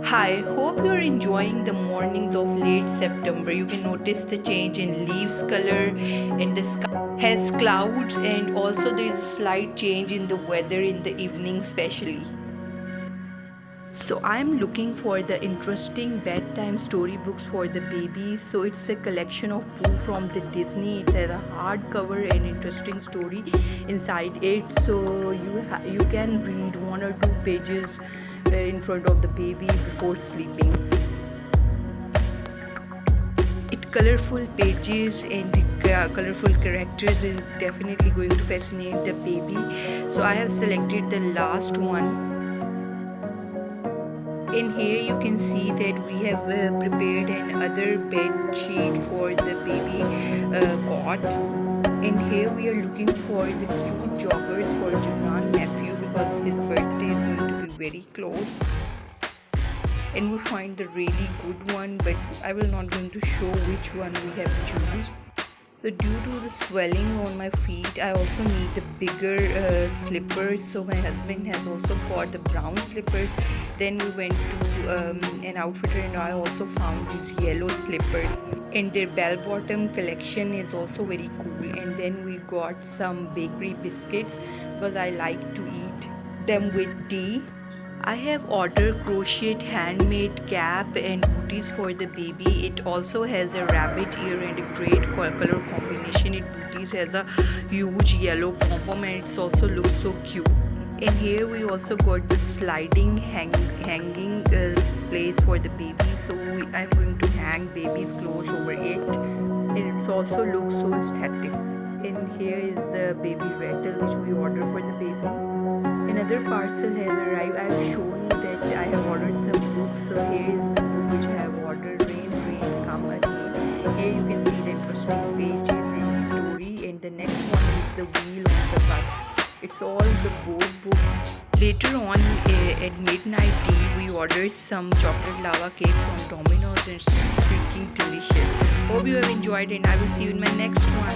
Hi, hope you're enjoying the mornings of late September. You can notice the change in leaves color and the sky has clouds, and also there is a slight change in the weather in the evening especially. So I'm looking for the interesting bedtime storybooks for the babies. So it's a collection of books from the Disney. It has a hardcover and interesting story inside it. So you can read one or two pages in front of the baby before sleeping. It colorful pages and the colorful characters is definitely going to fascinate the baby. So I have selected the last one. In here you can see that we have prepared another bed sheet for the baby cot. And here we are looking for the cute joggers for Junan nephew because his birthday is going to be very close. And we find the really good one, but I will not going to show which one we have chosen. So due to the swelling on my feet, I also need the bigger slippers. So my husband has also got the brown slippers. Then we went to an outfitter and I also found these yellow slippers. And their bell bottom collection is also very cool. And then we got some bakery biscuits because I like to eat them with tea. I have ordered crocheted handmade cap and booties for the baby. It also has a rabbit ear and a great color combination. It booties has a huge yellow pom-pom and it also looks so cute. And here we also got the sliding hanging place for the baby. So I'm going to hang baby's clothes over it. And it also looks so aesthetic. And here is the baby rattle which we ordered for the baby. Another parcel has arrived. I have shown you that I have ordered some books. So here is the book which I have ordered, Rain, Come Again. Here you can see the interesting pages and the story. And the next one is the wheel on the bus. It's all the board books. Later on at midnight tea, we ordered some chocolate lava cake from Domino's and it's freaking delicious. Hope you have enjoyed and I will see you in my next one.